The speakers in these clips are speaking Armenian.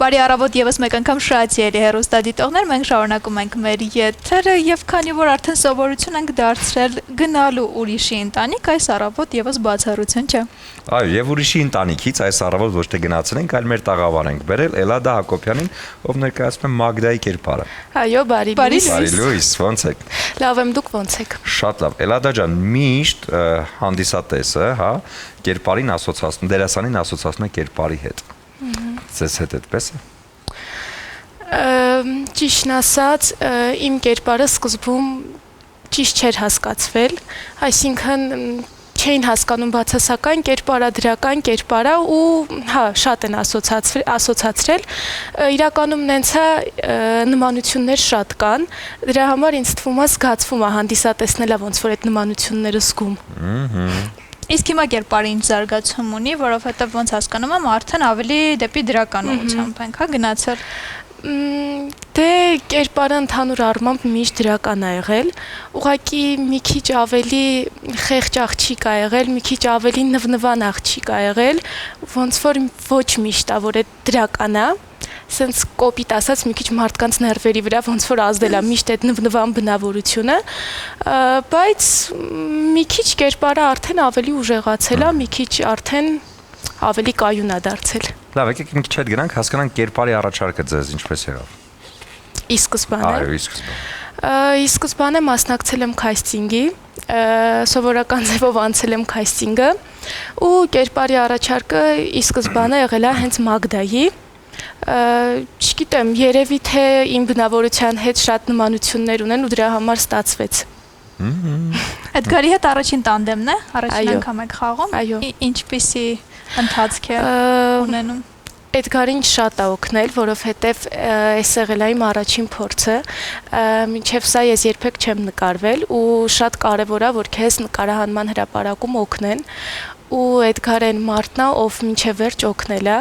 Բարի առավոտ եւս մեկ անգամ շատ ելի հեռուստադիտողներ, մենք շարունակում ենք մեր եթերը եւ քանի որ արդեն սովորություն ենք դարձրել գնալու ուրիշի ընտանիք, այս առավոտ եւս բացառություն չէ։ Այո, եւ ուրիշի ընտանիքից այս առավոտ ոչ թե գնացել ենք, այլ մեր տաղավար ենք բերել Էլադա Հակոբյանին, ով ներկայացնում է Մագդայի կերպարը։ Այո, բարի լույս, ոնց եք։ Լավ եմ, դուք ոնց եք։ Շատ լավ։ Էլադա ջան, միշտ հանդիսատեսը, հա, կերպարին ասոցացնում, դերասանին ասոցացնում է կերպարի հետ։ Ձեզ հետ այդպես է։ Ճիշտն ասած, իմ կերպարը սկզբում ճիշտ չէր հասկացվել, այսինքն չէին հասկանում բացասական կերպարա, դրական կերպարա ու հա, շատ են ասոցացրել, իրականում նենցա նմանություններ շատ կան, դրա համար ինձ թվում է զգացվում է հանդիսատեսնելա ոնց որ այդ նմանությունները զգում։ Իսկ հիմա կերպարը ինչ զարգացում ունի, որովհետև ոնց հասկանում եմ, արդեն ավելի դեպի դրականությամբ ենք, հա, գնացել։ Դե կերպարը ընդհանուր առմամբ միշտ դրական է եղել, ուղղակի մի քիչ ավելի խեղճ աղջիկ է եղել, մի քիչ ավելի նվնվան աղջիկ է եղել, ոնց որ ոչ միշտ է, որ այդ դրական է, սենց կոպիտ ասած մի քիչ մարդկանց ներվերի վրա ոնց որ ազդել է միշտ այդ նվնվան բնավորությունը, բայց մի քիչ կերպարը արդեն ավելի ուժեղացել է, մի քիչ արդեն ավելի կայուն է դարձել։ Լավ, եկեք մի քիչ հետ գնանք, հասկանանք կերպարի առաջարկը ձեզ ինչպես եղավ։ Ի սկզբանե։ Այո, ի սկզբանե։ Ի սկզբանե մասնակցել եմ քաստինգի, սովորական ձևով անցել եմ քաստինգը ու կերպարի առաջարկը ի սկզբանե եղել է հենց Մագդայի։ Չգիտեմ, երևի թե իմ բնավորության հետ շատ նմանություններ ունեն ու դրա համար ստացվեց։ Էդգարի հետ առաջին տանդեմն է, առաջին անգամ եք խաղում։ Այո։ Ինչպիսի ընթացք է ունենում։ Էդգարին շատ է օգնել, որովհետև այս եղել է իմ առաջին փորձը, մինչև սա ես երբեք չեմ նկարվել ու շատ կարևոր է, որ քեզ նկարահանման հրապարակում օգնեն ու Էդգարեն մարդն է, ով մինչև վերջ օգնել է,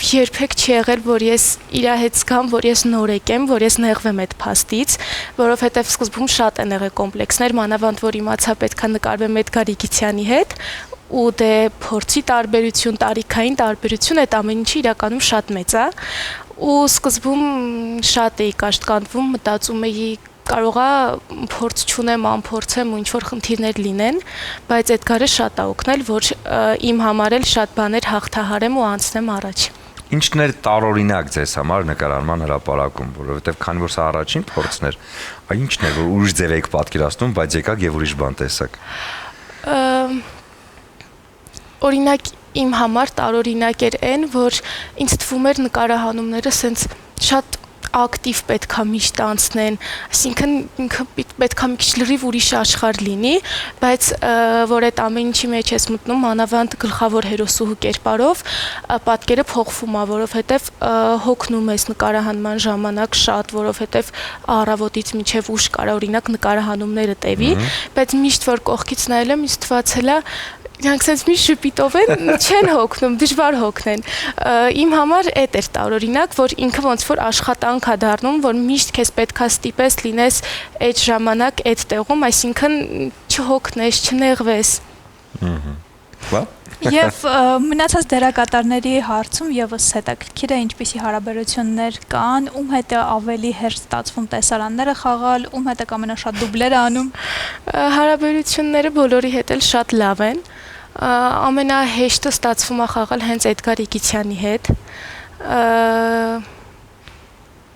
երբեք չի եղել, որ ես իր հետ զգամ, որ ես նորեկ եմ, որ ես նեղվեմ այդ փաստից, որովհետև սկզբում շատ են եղել կոմպլեքսներ, մանավանդ որ իմացա պետք է նկարվեմ Էդգար Իգիթյանի հետ, ու դե փորձի տարբերություն, տարիքային տարբերություն այդ ամեն ինչի իրականում շատ մեծ է, ու սկզբում շատ էի կաշտկանվում, մտածում էի կարող է փորձ չունեմ, անփորձեմ ու ինչ-որ խնդիրներ լինեն, բայց Էդգարը շատ է օգնել, որ իմ համար էլ շատ բաներ հաղթահարեմ ու անցնեմ առաջ։ Ինչն էր տարօրինակ ձեզ համար նկարահանման հրապարակում, որովհետև քանի որ սա առաջին փորձն էր, ինչն էր, որ ուրիշ ձև եք պատկերացնում, բայց եկաք եւ ուրիշ բան տեսաք։ Օրինակ իմ համար տարօրինակ էր այն, որ ինձ թվում էր նկարահանումները սենց շատ ակտիվ պետքա միշտ անցնեն, այսինքն ինքը պետքա մի քիչ լրիվ ուրիշ աշխարհ լինի, բայց որ այդ ամեն ինչի մեջ ես մտնում, մանավանդ գլխավոր հերոսուհու կերպարով, պատկերը փոխվում է, որովհետև հոգնում ես նկարահանման ժամանակ շատ, որովհետև առավոտից մինչև ուշ կարա օրինակ նկարահանումները տևի, բայց միշտ որ կողքից նայել եմ, ինձ թվացել է Իրանք սենց մի շպիտով են, չեն հոգնում, դժվար հոգնեն։ Իմ համար էդ էր տարօրինակ, որ ինքը ոնց որ աշխատանք է դառնում, որ միշտ քեզ պետքա ստիպես լինես այդ ժամանակ այդ տեղում, այսինքն չհոգնես, չնեղվես։ Եվ մնացած դերակատարների հարցում եւս հետաքրքիր է ինչպիսի հարաբերություններ կան, ում հետ է ավելի հեշտ ստացվում տեսարանները խաղալ, ում հետ է ամենաշատ դուբլեր անում։ Հարաբերությունները բոլորի հետ էլ շատ լավ են։ Ամենահեշտը ստացվում է խաղալ հենց Էդգար Իգիթյանի հետ։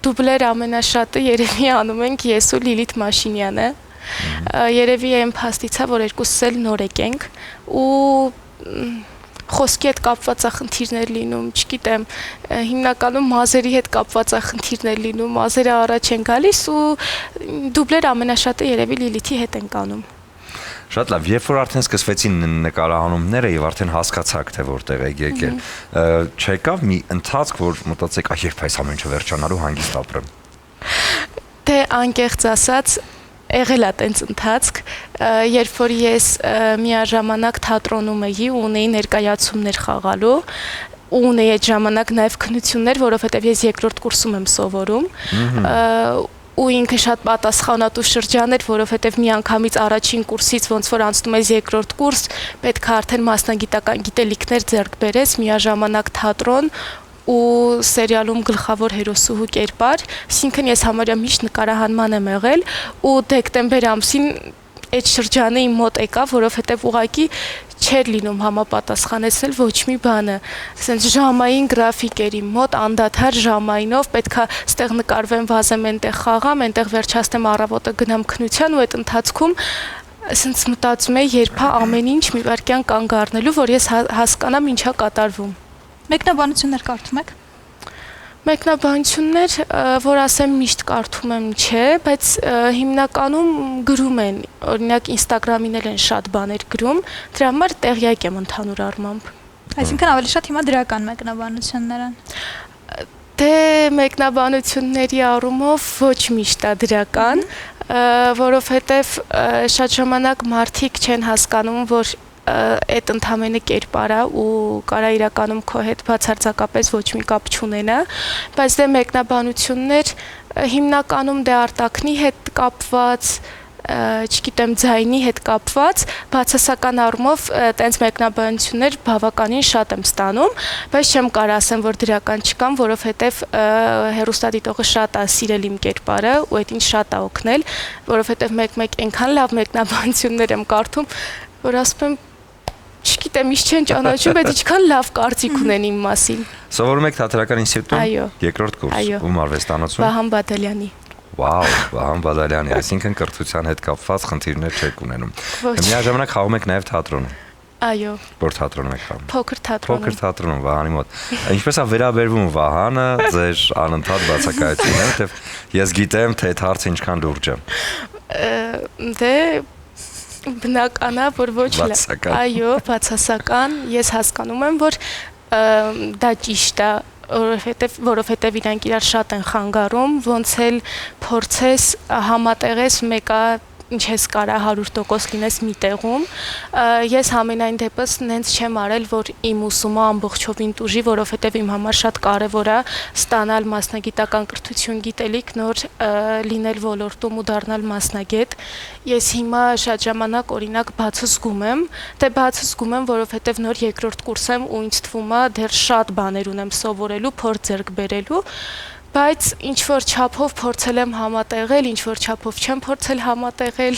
Դուբլեր ամենաշատը երևի անում ենք ես ու Լիլիթ Մաշինյանը։ Երևի այն փաստից է, որ երկուսս էլ նորեկ ենք ու խոսքի հետ կապված է խնդիրներ լինում, չգիտեմ, հիմնականում մազերի հետ կապված է խնդիրներ լինում, մազերը առաջ են գալիս ու դուբլեր ամենաշատը երևի Լիլիթի հետ են անում։ Շատ լավ, երբ որ արդեն սկսվեցին նկարահանումները եւ արդեն հասկացաք թե որտեղ եք եկել, չեկավ մի ընթացք, որ մտածեք, երբ այս ամեն ինչը վերջանալու հանգիստ ապրեմ։ Դե անկեղծ ասած եղել է տենց ընթացք, երբ որ ես միաժամանակ թատրոնում էի ու ունեի ներկայացումներ խաղալու, ու ունեի այդ ժամանակ նաև քննություններ, որովհետև ես երկրորդ կուրսում եմ սովորում, ու ինքը շատ պատասխանատու շրջան էր, որովհետև միանգամից առաջին կուրսից ոնց որ անցնում ես երկրորդ կուրս, պետք է արդեն մասնագիտական գիտելիքներ ձեռք բերես, միաժամանակ թատրոն ու սերիալում գլխավոր հերոսուհու կերպար, այսինքն ես համարյա միշտ նկարահանման եմ եղել ու դեկտեմբեր ամսին այդ շրջանը իմ մոտ եկավ, որովհետև ուղղակի չէր լինում համապատասխանեցնել ոչ մի բանը։ Ասենց ժամային գրաֆիկ էր իմ մոտ, անդադար ժամայինով պետքա ստեղ նկարվեմ, վազեմ, այնտեղ խաղամ, այնտեղ վերջացնեմ առավոտը գնամ քնության ու այդ ընթացքում ասենց մտածում եի երբա ամեն ինչ մի վարքյան կանգ առնելու, որ ես հասկանամ ինչա կատարվում։ Մեկնաբանություններ կարդում եք։ Մեկնաբանություններ, որ ասեմ միշտ կարդում եմ, չէ, բայց հիմնականում գրում են, օրինակ Instagram-ին էլ են շատ բաներ գրում, դրա համար տեղյակ եմ ընդհանուր առմամբ։ Այսինքն ավելի շատ հիմա դրական մեկնաբանություններ են։ Դե մեկնաբանությունների առումով ոչ միշտ է դրական, որովհետև շատ ժամանակ մարդիկ չեն հասկանում, որ այդ ընդհանրապես կերպար է ու կարա իրականում քո հետ բացարձակապես ոչ մի կապ չունենա, բայց դե մեկնաբանություններ հիմնականում դե արտակնի հետ կապված, չգիտեմ, ձայնի հետ կապված, բացասական առումով տենց մեկնաբանություններ բավականին շատ եմ ստանում, բայց չեմ կարող ասեմ, որ դրական չկան, որովհետև հեռուստադիտողը շատ է սիրել իմ կերպարը ու այդ ինչ շատ է օգնել, որովհետև մեկ-մեկ այնքան լավ մեկնաբանություններ եմ կարդում, որ ասում եմ չգիտեմ, ինչ չեն ճանաչում, բայց ինչքան լավ կարծիք ունեն իմ մասին։ Սովորում եք Թատերական ինստիտուտում։ Այո։ Երկրորդ կուրս։ Ում արվեստանոցում։ Վահան Բադալյանի։ Վաու, Վահան Բադալյանի, այսինքն կրթության հետ կապված խնդիրներ չեք ունենում։ Միաժամանակ խաղում եք նաև թատրոնում։ Այո։ Որ թատրոնում եք խաղում։ Փոքր թատրոնում։ Փոքր թատրոնում Վահանի մոտ։ Ինչպես է վերաբերվում Վահանը ձեր անընդհատ բացակայությանը, որտեվ ես գիտեմ, թե այդ հարցը ինչքան լուրջ է։ Դե բնական է, որ ոչ լավ։ Այո, բացասական, ես հասկանում եմ, որ դա ճիշտ է, որովհետև իրանք իրար շատ են խանգարում, ոնց էլ փորձես համատեղես մեկը ինչ ես կարա 100% լինես մի տեղում, ես համենայն դեպս նենց չեմ արել, որ իմ ուսումը ամբողջովին տուժի, որովհետև իմ համար շատ կարևոր է ստանալ մասնագիտական կրթություն գիտելիք, նոր լինել ոլորտում ու դառնալ մասնագետ։ Ես հիմա շատ ժամանակ օրինակ բացը զգում եմ, որովհետև նոր երկրորդ կուրս եմ ու ինձ թվում է դեռ շատ բաներ ունեմ սովորելու, փորձ ձեռք բերելու, բայց ինչ որ չափով փորձել եմ համատեղել, ինչ որ չափով չեմ փորձել համատեղել։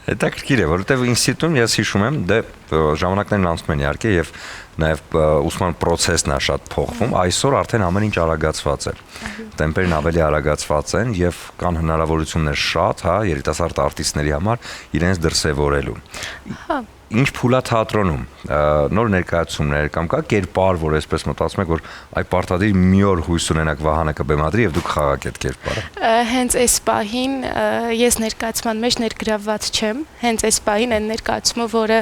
Հետաքրքիր է, որովհետև ինստիտուտում ես հիշում եմ, դե ժամանակներն անցնում են իհարկե եւ նաեւ ուսման process-ն է շատ փոխվում, այսօր արդեն ամեն ինչ արագացված է։ Տեմպերն ավելի արագացված են եւ կան հնարավորություններ շատ, հա, երիտասարդ արտիստների համար իրենց դրսևորելու։ Հա։ Ինչ փուլա թատրոնում, նոր ներկայացումներ կամ կա կերպար, որ այսպես մտածում եք, որ այ պարտադիր մի օր հույս ունենաք Վահանը կբեմադրի եւ դուք խաղաք այդ կերպարը։ Հենց այս պահին ես ներկայացման մեջ ներգրավված չեմ, հենց այս պահին այն ներկայացումը, որը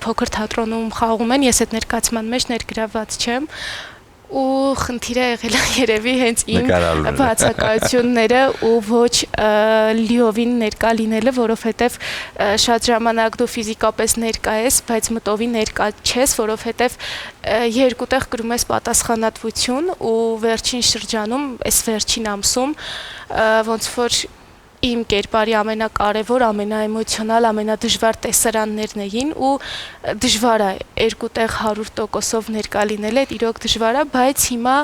փոքր թատրոնում խաղում են, ես այդ ներկայացման մեջ ներգրավված չեմ։ Ու խնդիրը եղել է երևի հենց իմ բացակայությունները ու ոչ լիովին ներկա լինելը, որովհետև շատ ժամանակ դու ֆիզիկապես ներկա ես, բայց մտովի ներկա չես, որովհետև երկու տեղ կրում ես պատասխանատվություն ու վերջին շրջանում, այս վերջին ամսում ոնց որ իմ կերպարի ամենակարևոր, ամենաէմոցիոնալ, ամենադժվար տեսարաններն էին ու դժվար է երկու տեղ 100%-ով ներկա լինելը, իրոք դժվար է, բայց հիմա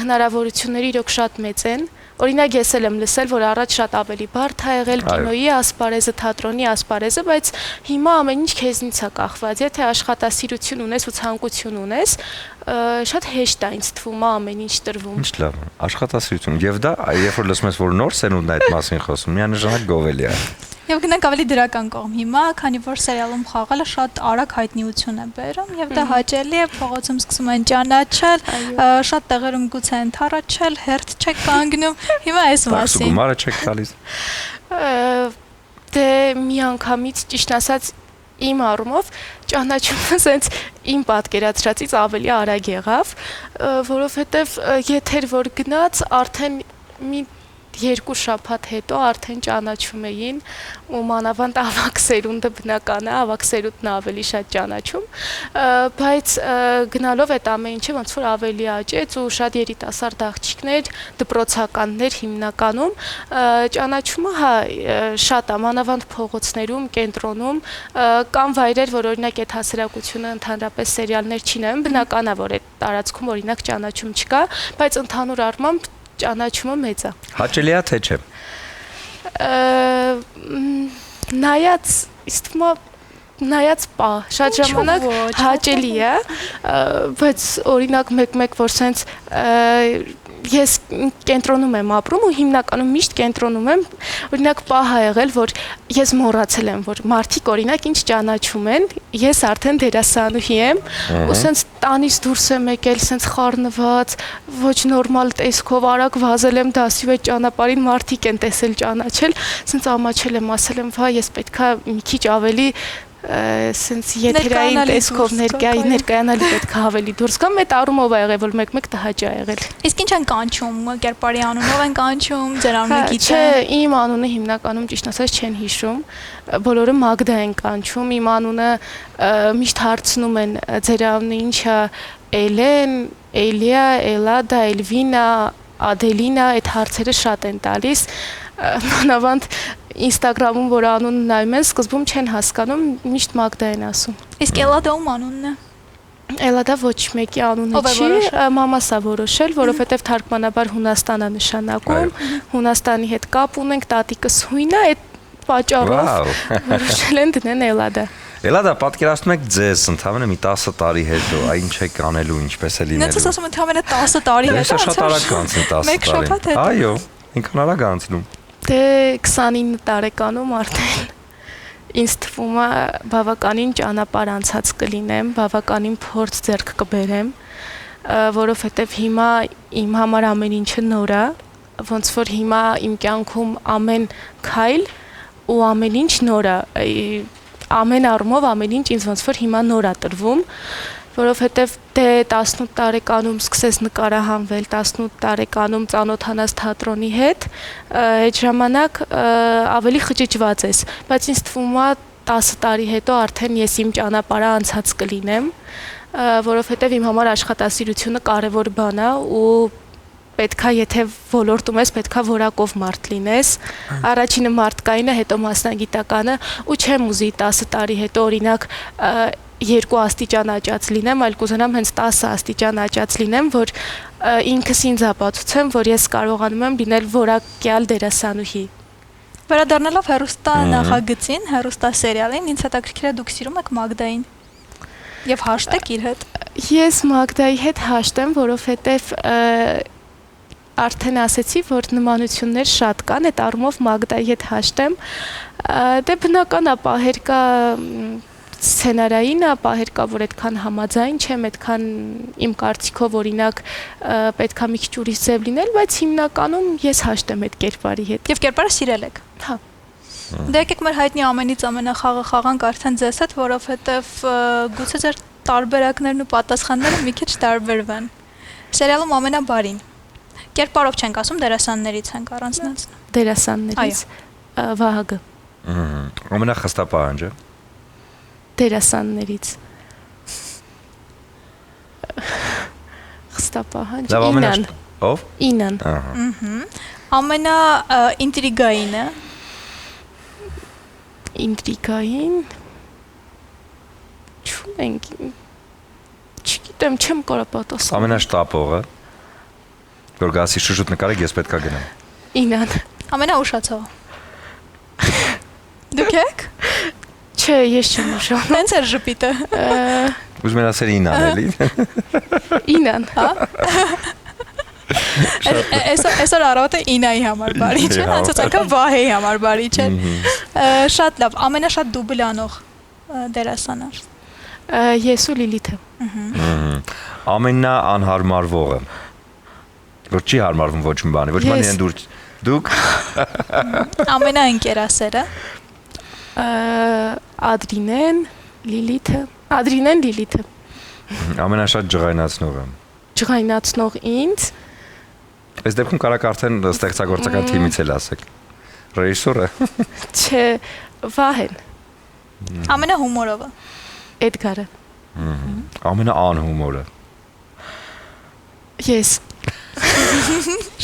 հնարավորությունները իրոք շատ մեծ են։ Օրինակ ես էլ եմ լսել, որ առաջ շատ ավելի բարդ է եղել կինոյի ասպարեզը, թատրոնի ասպարեզը, բայց հիմա ամեն ինչ քեզնից է կախված, եթե աշխատասիրություն ունես ու ցանկություն ունես, շատ հեշտ է ինձ թվում է ամեն ինչ տրվում։ Ինչ լավ, աշխատասիրություն, եւ դա երբ որ լսում ես, որ նոր սերունդն է այդ մասին խոսում, միանշանակ գովելի է։ Եվ գնանք ավելի դրական կողմ հիմա, քանի որ սերիալում խաղալը շատ արագ հայտնիություն է բերում եւ դա հաճելի է, փողոցում սկսում են ճանաչել, շատ տեղերում գուցե ընդառաջել, հերթ չեք կանգնում։ Հիմա այս մասին։ Գումարը չեք տալիս։ Դե մի անգամից ճիշտ ասած իմ առումով ճանաչումը sense իմ պատկերացրածից ավելի արագ եղավ, որովհետեւ եթե որ գնաց արդեն մի 2 շաբաթ հետո արդեն ճանաչում էին ու մանավանդ ավակ սերունդը բնական է, ավակ սերունդն ավելի շատ ճանաչում, բայց գնալով այդ ամեն ինչը ոնց որ ավելի աճեց ու շատ երիտասարդ աղջիկներ, դպրոցականներ հիմնականում ճանաչումը հա շատ է, մանավանդ փողոցներում, կենտրոնում, կան վայրեր, որ օրինակ այդ հասարակությունը ընդհանրապես սերիալներ չի նայում, բնական է, որ այդ տարածքում օրինակ ճանաչում չկա, բայց ընդհանուր առմամբ ճանաչումը մեծ է։ Հաճելի է թե չէ։ Նայած պա, շատ ժամանակ հաճելի է, բայց օրինակ մեկ-մեկ որ սենց ես կենտրոնում եմ ապրում ու հիմնականում միշտ կենտրոնում եմ, օրինակ պահ ա եղել, որ ես մոռացել եմ, որ մարդիկ օրինակ ինչ ճանաչում են, ես արդեն դերասանուհի եմ, ու սենց տանից դուրս եմ եկել, սենց խառնված, ոչ նորմալ տեսքով արագ վազել եմ դասի ու այդ ճանապարհին մարդիկ են տեսել ճանաչել, սենց ամաչել եմ, ասել եմ, վայ, ես պետքա մի քիչ ավելի սենց եթերային տեսքով ներկայանալի պետք է ավելի դուրս գամ, այդ առումով ա եղել, որ մեկ-մեկ տհաճ ա եղել։ Իսկ ինչ են կանչում, կերպարի անունով են կանչում, ձեր անունը գիտեն։ Չէ, իմ անունը հիմնականում ճիշտ ասած չեն հիշում, բոլորը Մագդա են կանչում, իմ անունը միշտ հարցնում են ձեր անունը ինչ է, Էլեն, Էլիա, Էլադա, Էլվինա, Ադելինա, այդ հարցերը շատ են տալիս, մանավանդ Instagram-ում որ անունը նայում են, սկզբում չեն հասկանում, միշտ Մագդա են ասում։ Իսկ Էլադա-ում անունն է։ Էլադա ոչ մեկի անունը չի, մամաս է որոշել, որովհետև թարգմանաբար Հունաստան է նշանակում, Հունաստանի հետ կապ ունենք, տատիկս հույն է, այդ պատճառով որոշել են դնեն Էլադա։ Էլադա, պատկերացնում եք ձեզ ընդհանրապես մի 10 տարի հետո, այն ինչ եք անելու, ինչպես է լինելու։ Նենց ասում ընդհանրապես 10 տարի հետո։ Շատ արագ կանցնի 10 տարի։ Այո, ինքն արագ անցնում։ Դե 29 տարեկանում արդեն ինձ թվում է բավականին ճանապարհ անցած կլինեմ, բավականին փորձ ձեռք կբերեմ, որովհետև հիմա իմ համար ամեն ինչը նոր է, ոնց որ հիմա իմ կյանքում ամեն քայլ ու ամեն ինչ նոր է, ամեն առումով ամեն ինչ ինձ ոնց որ հիմա նոր է տրվում, որովհետև դե 18 տարեկանում սկսես նկարահանվել, 18 տարեկանում ծանոթանաս թատրոնի հետ, այդ ժամանակ ավելի խճճված ես, բայց ինձ թվում է 10 տարի հետո արդեն ես իմ ճանապարհը անցած կլինեմ, որովհետև իմ համար աշխատասիրությունը կարևոր բան է ու պետքա եթե ոլորտում ես, պետքա որակով մարդ լինես, առաջինը մարդկայինը, հետո մասնագիտականը ու չեմ ուզի 10 տարի հետո օրինակ 2 աստիճան աճած լինեմ, այլ կուզենամ հենց 10 աստիճան աճած լինեմ, որ ինքս ինձ ապացուցեմ, որ ես կարողանում եմ լինել որակյալ դերասանուհի։ Վերադառնալով հեռուստա նախագծին, հեռուստա սերիալին, ինձ հետաքրքիր է դուք սիրում եք Մագդային եւ հաշտեք իր հետ։ Ես Մագդայի հետ հաշտեմ, որովհետեւ արդեն ասեցի, որ նմանություններ շատ կան, այդ առումով Մագդայի հետ հաշտեմ։ Դե բնական է, պահեր կա սցենարային է, պահեր կա, որ այդքան համաձայն չեմ, այդքան իմ կարծիքով օրինակ պետքա մի քիչ ուրիշ ձև լինել, բայց հիմնականում ես հաշտեմ այդ կերպարի հետ։ Եվ կերպարը սիրել եք։ Հա։ Դե եկեք մեր հայտնի ամենից ամենախաղը խաղանք արդեն ձեզ հետ, որովհետև գուցե ձեր տարբերակներն ու պատասխանները մի քիչ տարբերվեն։ Սերիալում ամենաբարին կերպարով չենք ասում, դերասաններից ենք առանձնացնում։ Դերասաններից Վահագը։ Ամենախստապահանջը դերասաններից խստապահանջ Ինան։ Ով? Ինան։ Ամենա ինտրիգայինը ինտրիգային չունենք, չգիտեմ, չեմ կարող պատասխանել։ Ամենաշտապողը, որ գասի շուշուտ նկարեք, ես պետք է գնամ։ Ինան։ Ամենաուշացողը։ Դուք եք։ Չէ, ես չեմ ուշանում։ Տենց էր ժպիտը։ Ուզում եմ ասել Ինան էլի։ Ինան, հա։ Այսօր առավոտը Ինայի համար բարի չէ, անցած անգամ Վահեի համար բարի չէ։ Շատ լավ, ամենաշատ դուբլ անող դերասանը։ Ես ու Լիլիթը։ Ամենաանհարմարվողը, որ չի հարմարվում ոչ մի բանի, ոչ մի բանի են դուք։ Ամենաընկերասերը։ Ադրինեն, Լիլիթը։ Ադրինեն, Լիլիթը։ Ամենաշատ ջղայնացնողը։ Ջղայնացնող ինձ։ Այս դեպքում կարաք արդեն ստեղծագործական թիմից էլ ասեք։ Ռեժիսորը։ Չէ, Վահեն, Ամենահումորովը։ Էդգարը։ Ամենաանհումորը։ Ես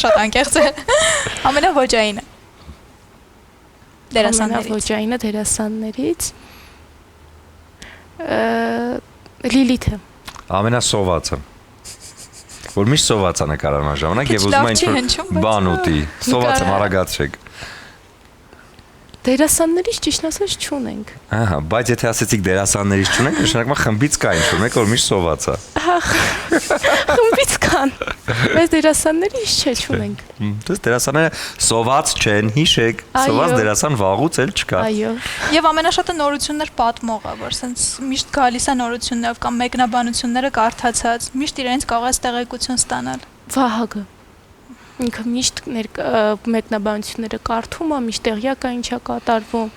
Շատ անկեղծ է։ Ամենահոջայինը։ Դերասաններից։ Ամենավոճայինը դերասաններից Լիլիթը։ Ամենասովածը։ Որ միշտ սոված է նկարահանման ժամանակ եւ Քիչ ուզում լավ է չի ինչ-որ հնչում, բայց բան ուտի։ Սովածը մարագած չեք։ Դերասաններից ճիշտ ասած չունենք։ Ահա, բայց եթե ասեցիք դերասաններից չունենք, նշանակում է խմբից կա ինչ-որ մեկը, որ միշտ սոված է։ Խմբից կան։ Բայց դերասաններից չէ, չունենք։ Դες դերասանները սոված չեն, հիշեք, սոված Այո։ դերասան վաղուց էլ չկա։ Այո։ Եվ ամենաշատը նորություններ պատմողը, որ սենց միշտ գալիս է նորություններով կամ մեկնաբանությունները կարդացած, միշտ իրենց կարող է տեղեկություն ստանալ։ Վահագը։ Ինքը միշտ մեկնաբանությունները կարդում է, միշտ տեղյակ է ինչա կատարվում,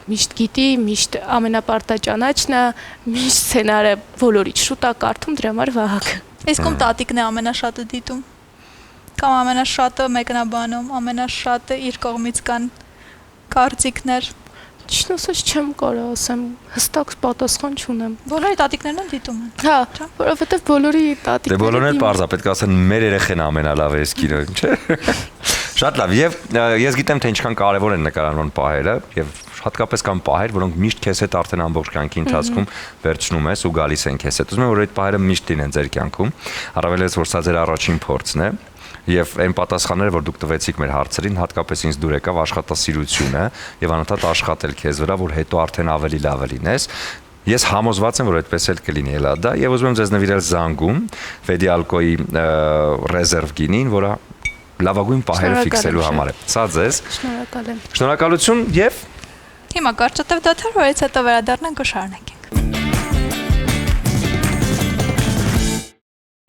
միշտ գիտի, միշտ ամենապարտաճանաչն է, միշտ սցենարը բոլորից շուտ է կարդում, դրա համար Վահագը։ Իսկ ում տատիկն է ամենաշատը դիտում։ Կամ ամենաշատը մեկնաբանում, ամենաշատը իր կողմից կան կարծիքներ։ Ճիշտ ասած չեմ կարող ասեմ, հստակ պատասխան չունեմ։ Բոլորի տատիկներն են դիտում են։ Հա, որովհետև բոլորի Դե տատիկները բոլորն էլ parza, պետք է ասեն մեր երեխեն ամենալավը էս կինո, չէ՞։ Շատ լավ, եւ ես գիտեմ թե ինչքան կարեւոր են նկարահանման պահերը եւ հատկապես կան պահեր, որոնք միշտ քեզ հետ արդեն ամբողջ կյանքի ընթացքում վերցնում ես ու գալիս են քեզ հետ։ Ուզում եմ որ այդ պահերը միշտ լինեն ձեր կյանքում, առավելևս որ սա ձեր առաջին փորձն է։ Եվ այն պատասխանները, որ դուք տվեցիք մեր հարցերին, հատկապես ինձ դուր եկավ աշխատասիրությունը եւ անընդհատ աշխատել քեզ վրա, որ հետո արդեն ավելի լավը լինես։ Ես համոզված եմ, որ այդպես էլ կլինի Էլադա, եւ ուզում եմ ձեզ նվիրել զանգում Ֆեդիալկոյի ռեզերվ գինին, որը լավագույն պահերը ֆիքսելու համար է։ Սա ձեզ։ Շնորհակալ եմ։ Շնորհակալություն եւ Հիմա կարճատև դադար, որից հետո վերադառնանք ու շարունակենք։